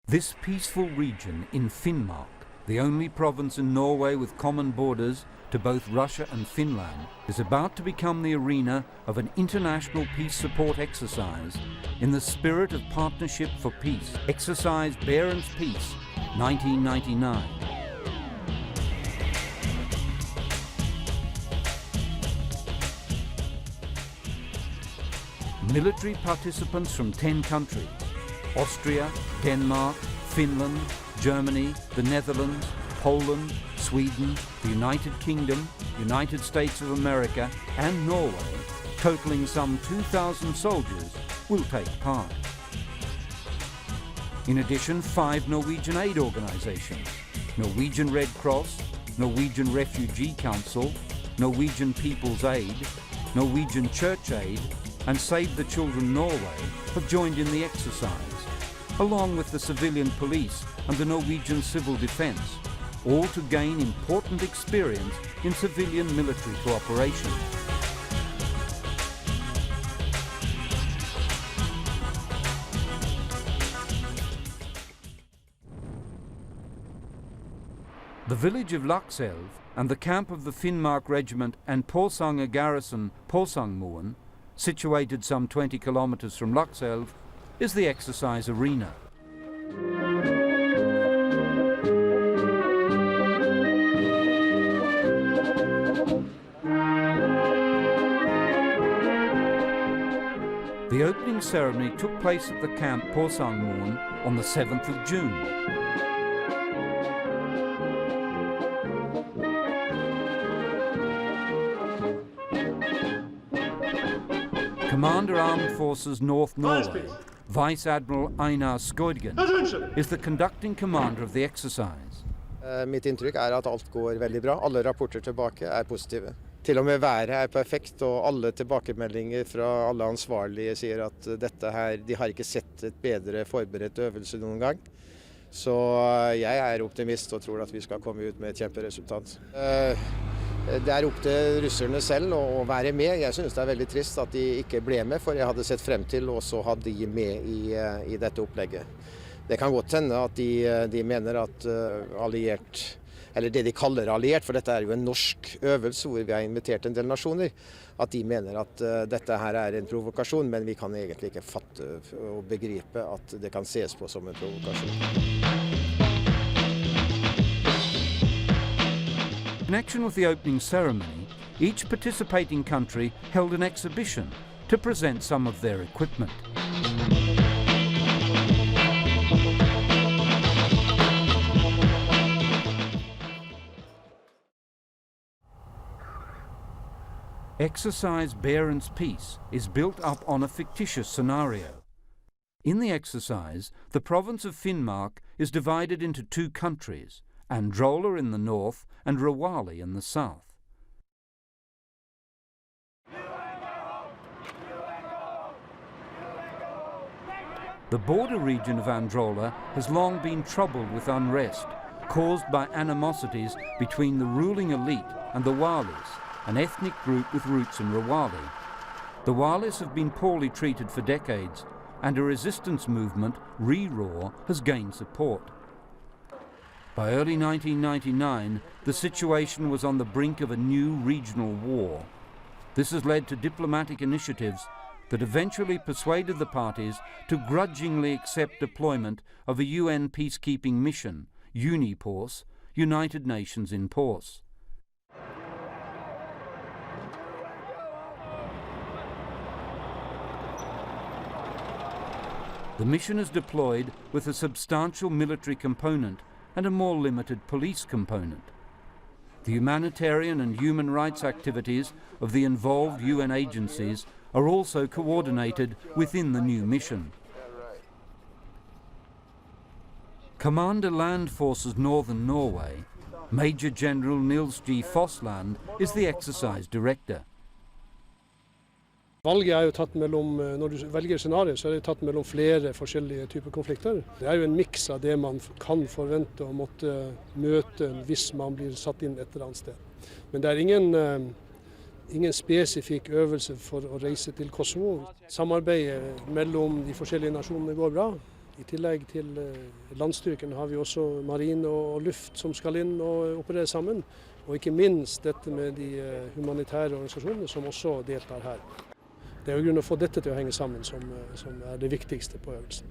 This peaceful region in Finnmark, the only province in Norway with common borders to both Russia and Finland, is about to become the arena of an international peace support exercise in the spirit of Partnership for Peace, Exercise Barents Peace, 1999. Military participants from 10 countries, Austria, Denmark, Finland, Germany, the Netherlands, Poland, Sweden, the United Kingdom, United States of America and Norway, totaling some 2,000 soldiers, will take part. In addition, 5 Norwegian aid organisations, Norwegian Red Cross, Norwegian Refugee Council, Norwegian People's Aid, Norwegian Church Aid and Save the Children Norway have joined in the exercise, along with the civilian police and the Norwegian Civil Defence, all to gain important experience in civilian-military cooperation. The village of Lakselv and the camp of the Finnmark Regiment and Porsanger garrison Porsangmoen, situated some 20 kilometres from Lakselv, is the exercise arena. The opening ceremony took place at the camp Porsangmoen on the 7th of June. Commander Armed Forces North Norway, Vice Admiral Einar Skøydgen, is the conducting commander of the exercise. Mitt inntrykk at alt går veldig bra. Alle rapporter tilbake positive. Til og med været perfekt, og alle tilbakemeldinger fra alle ansvarlige sier at dette her, de har ikke sett et bedre forberedt øvelse noen gang. Så jeg optimist og tror at vi skal komme ut med et kjemperesultat. Det opp til russerne selv å være med. Jeg synes det veldig trist at de ikke ble med, for jeg hadde sett frem til å ha de med i dette opplegget. Det kan godt hende at de mener at alliert, eller det de kaller alliert, for dette jo en norsk øvelse hvor vi har invitert en del nasjoner, at de mener at dette her en provokasjon, men vi kan egentlig ikke fatte og begripe at det kan ses på som en provokasjon. In connection with the opening ceremony, each participating country held an exhibition to present some of their equipment. Exercise Barents Peace is built up on a fictitious scenario. In the exercise, the province of Finnmark is divided into 2 countries, Androla in the north and Rawali in the south. The border region of Androla has long been troubled with unrest, caused by animosities between the ruling elite and the Walis, an ethnic group with roots in Rawali. The Walis have been poorly treated for decades, and a resistance movement, Re-Raw, has gained support. By early 1999, the situation was on the brink of a new regional war. This has led to diplomatic initiatives that eventually persuaded the parties to grudgingly accept deployment of a UN peacekeeping mission, UNIPORS, United Nations in Force. The mission is deployed with a substantial military component and a more limited police component. The humanitarian and human rights activities of the involved UN agencies are also coordinated within the new mission. Commander Land Forces Northern Norway, Major General Nils G. Fossland, is the exercise director. Valget er jo tatt mellom, når du velger scenario, så er det tatt mellom flere forskjellige typer konflikter. Det er jo en miks av det man kan forvente å måtte møte hvis man blir satt inn et eller annet sted. Men det er ingen spesifikk øvelse for å reise til Kosovo. Samarbeidet mellom de forskjellige nasjonene går bra. I tillegg til landstyrken har vi også marine og luft som skal inn og operere sammen. Og ikke minst dette med de humanitære organisasjonene som også deltar her. Det er jo grunn å få dette til å henge sammen som er det viktigste på øvelsen.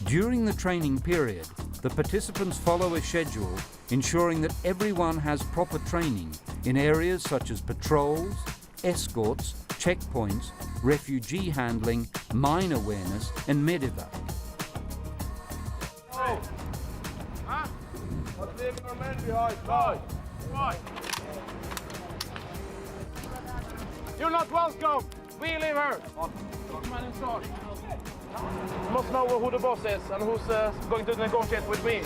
During the training period, the participants follow a schedule ensuring that everyone has proper training in areas such as patrols, escorts, checkpoints, refugee handling, mine awareness and medevac. Leaving our men behind. Right. You're not welcome. We leave her. Man in charge. You must know who the boss is and who's going to negotiate with me.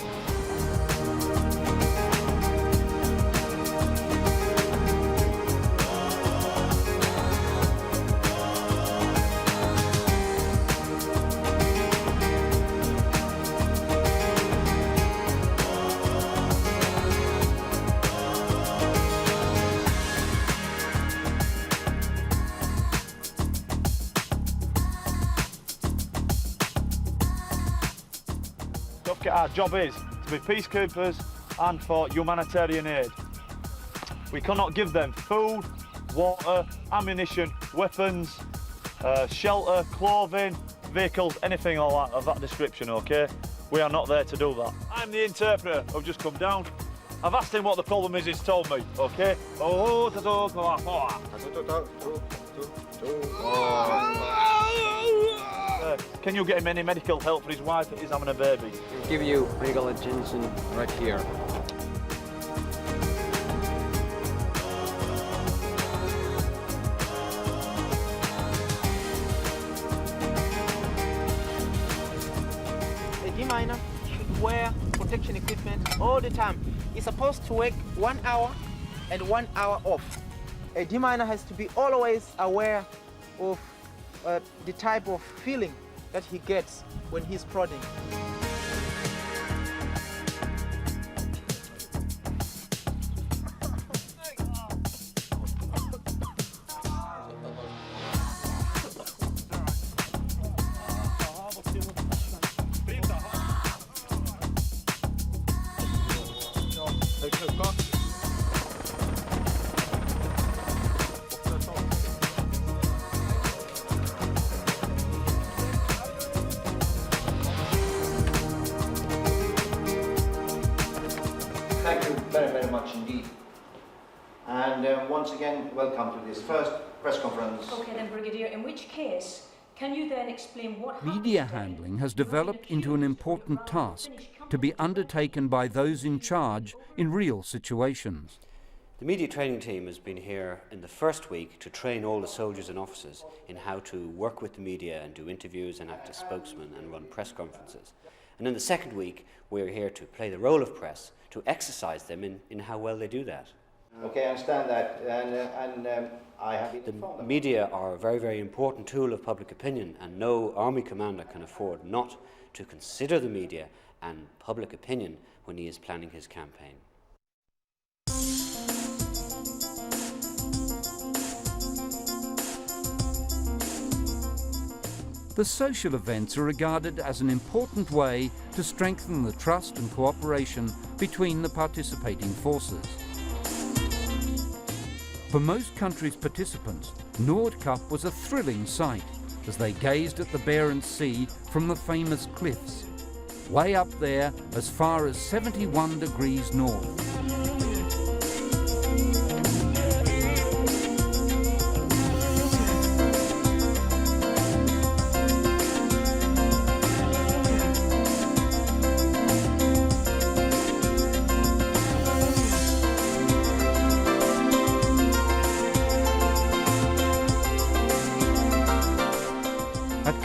Our job is to be peacekeepers and for humanitarian aid. We cannot give them food, water, ammunition, weapons, shelter, clothing, vehicles, anything like that of that description, okay? We are not there to do that. I'm the interpreter. I've just come down. I've asked him what the problem is, he's told me, okay? Can you get him any medical help for his wife that is having a baby? We'll give you medical attention right here. A deminer should wear protection equipment all the time. He's supposed to work 1 hour and 1 hour off. A deminer has to be always aware of the type of feeling that he gets when he's prodding. Thank you very, very much indeed. And once again, welcome to this first press conference. Okay then, Brigadier, in which case, can you then explain what Media handling has developed into an important task to be undertaken by those in charge in real situations. The media training team has been here in the first week to train all the soldiers and officers in how to work with the media and do interviews and act as spokesmen and run press conferences. And in the second week, we're here to play the role of press, to exercise them in how well they do that. Okay, I understand that, and I have been informed. The media are a very, very important tool of public opinion, and no army commander can afford not to consider the media and public opinion when he is planning his campaign. The social events are regarded as an important way to strengthen the trust and cooperation between the participating forces. For most countries' participants, Nordkapp was a thrilling sight as they gazed at the Barents Sea from the famous cliffs, way up there as far as 71 degrees north.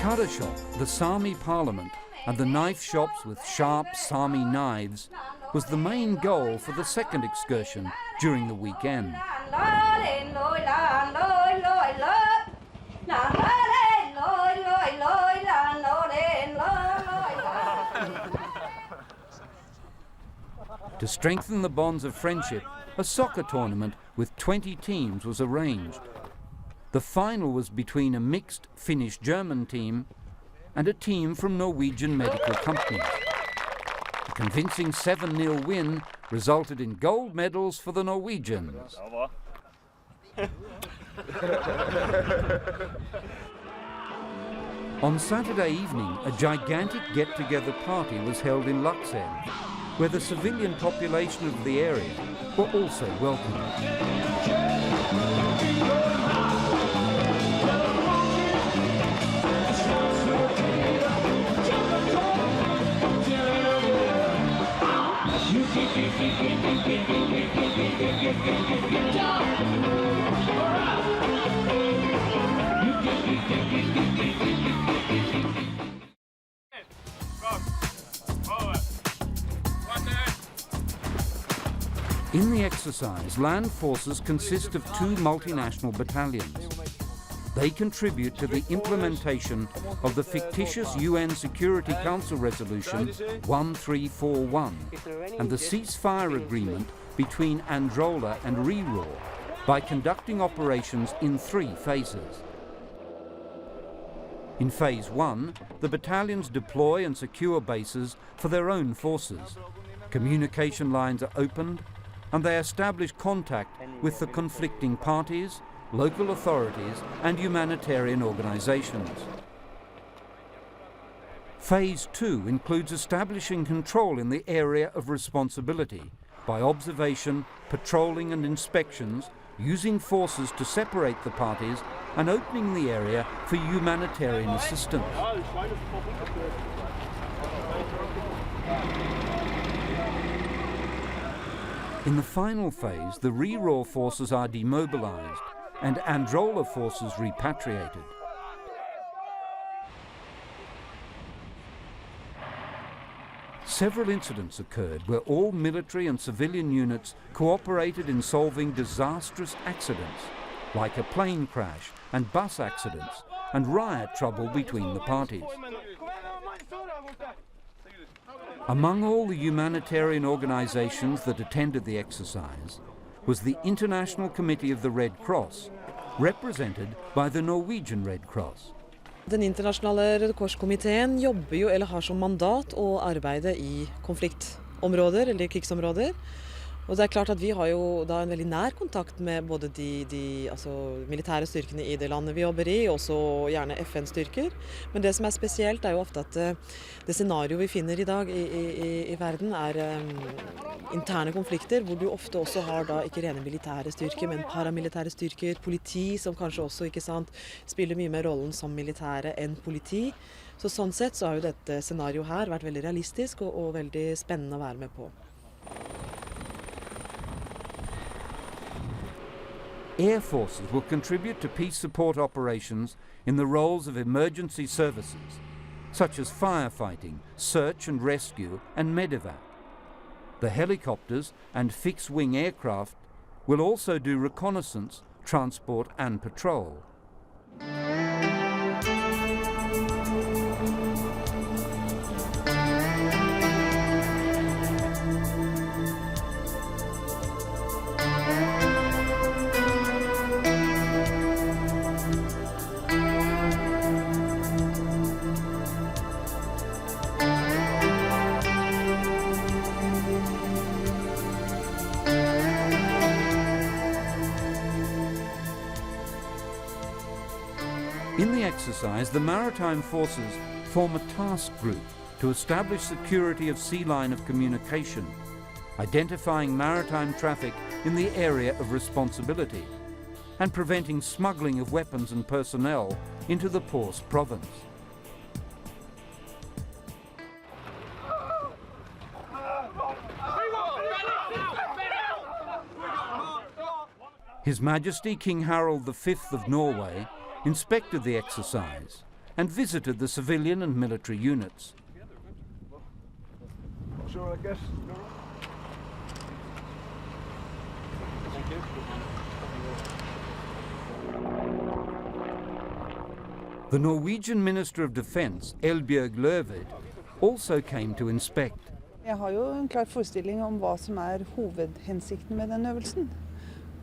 cutter shop, the Sami parliament, and the knife shops with sharp Sami knives was the main goal for the second excursion during the weekend. To strengthen the bonds of friendship, a soccer tournament with 20 teams was arranged. The final was between a mixed Finnish-German team and a team from Norwegian medical companies. A convincing 7-0 win resulted in gold medals for the Norwegians. On Saturday evening, a gigantic get-together party was held in Lakselv, where the civilian population of the area were also welcomed. In the exercise, land forces consist of 2 multinational battalions. They contribute to the implementation of the fictitious UN Security Council Resolution 1341 and the ceasefire agreement between Androla and Reraw by conducting operations in 3 phases. In Phase 1, the battalions deploy and secure bases for their own forces. Communication lines are opened, and they establish contact with the conflicting parties, local authorities and humanitarian organisations. Phase 2 includes establishing control in the area of responsibility by observation, patrolling and inspections, using forces to separate the parties and opening the area for humanitarian assistance. In the final phase, the Reraw forces are demobilised and Androla forces repatriated. Several incidents occurred where all military and civilian units cooperated in solving disastrous accidents, like a plane crash and bus accidents, and riot trouble between the parties. Among all the humanitarian organisations that attended the exercise was the International Committee of the Red Cross, represented by the Norwegian Red Cross. Den internasjonale Røde Kors-komiteen jobber jo, eller har som mandat å arbeide i konfliktområder eller krigsområder. Og det er klart at vi har jo da en veldig nær kontakt med både de militære styrkene i det landet vi jobber i, og også gjerne FN-styrker. Men det som er spesielt er jo ofte at det scenario vi finner i dag i verden er interne konflikter, hvor du ofte også har da ikke rene militære styrker, men paramilitære styrker, politi som kanskje også, ikke sant, spiller mye mer rollen som militære enn politi. Så sånn sett så har jo dette scenario her vært veldig realistisk og veldig spennende å være med på. Air forces will contribute to peace support operations in the roles of emergency services, such as firefighting, search and rescue, and medevac. The helicopters and fixed-wing aircraft will also do reconnaissance, transport and patrol. In the exercise, the maritime forces form a task group to establish security of sea line of communication, identifying maritime traffic in the area of responsibility, and preventing smuggling of weapons and personnel into the Pors province. His Majesty King Harald V of Norway inspected the exercise and visited the civilian and military units. Sure, I guess. Thank you. The Norwegian Minister of Defence, Eldbjørg Løved, also came to inspect. Jeg har jo en klar forestilling om hva som hovedhensikten med den øvelsen.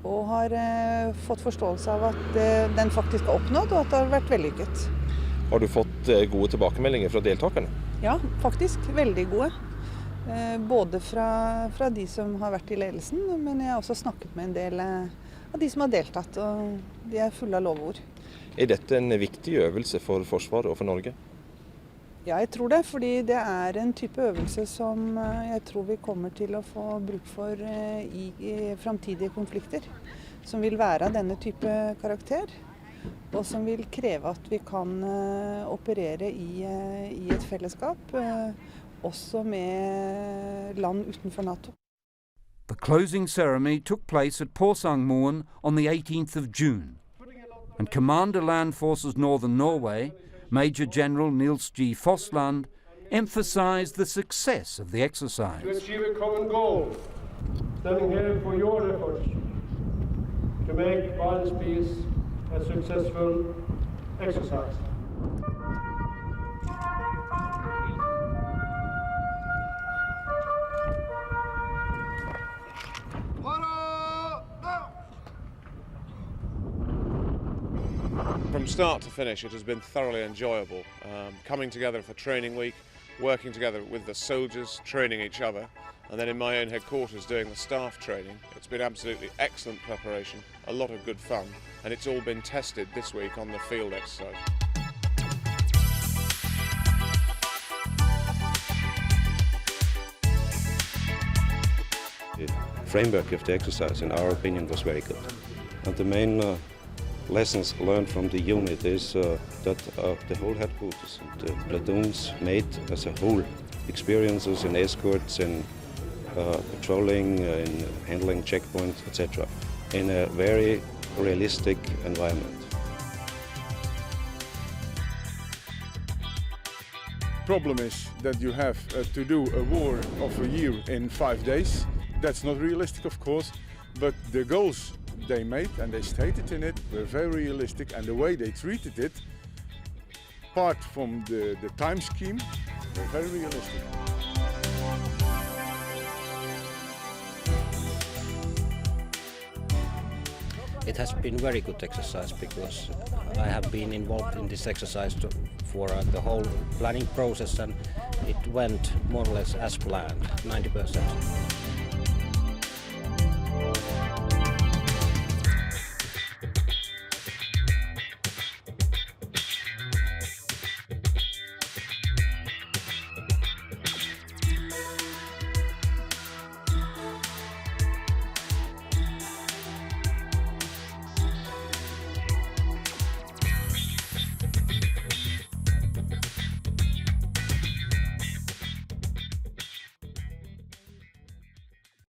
Og har fått forståelse av at den faktisk har oppnådd, og at det har vært vellykket. Har du fått gode tilbakemeldinger fra deltakerne? Ja, faktisk. Veldig gode. Både fra de som har vært i ledelsen, men jeg har også snakket med en del av de som har deltatt, og de er fulle av lovord. Er dette en viktig øvelse for Forsvaret og for Norge? Ja, jeg tror det, fordi det er en type øvelse som jeg tror vi kommer til å få bruk for i framtidige konflikter. Som vil være av denne type karakter, og som vil kreve at vi kan operere i et fellesskap, også med land utenfor NATO. The closing ceremony took place at Porsangmoen on the 18th of June, and Commander Land Forces Northern Norway, Major General Nils G. Fossland, emphasized the success of the exercise. To achieve a common goal, standing here for your efforts to make Barents Peace a successful exercise. From start to finish, it has been thoroughly enjoyable. Coming together for training week, working together with the soldiers, training each other, and then in my own headquarters doing the staff training. It's been absolutely excellent preparation, a lot of good fun, and it's all been tested this week on the field exercise. The framework of the exercise, in our opinion, was very good. And the main lessons learned from the unit is that the whole headquarters and the platoons made as a whole experiences in escorts, in patrolling, in handling checkpoints, etc. in a very realistic environment. Problem is that you have to do a war of a year in 5 days. That's not realistic, of course, but the goals they made and they stated in it were very realistic, and the way they treated it, apart from the time scheme, were very realistic. It has been very good exercise because I have been involved in this exercise for the whole planning process, and it went more or less as planned, 90%.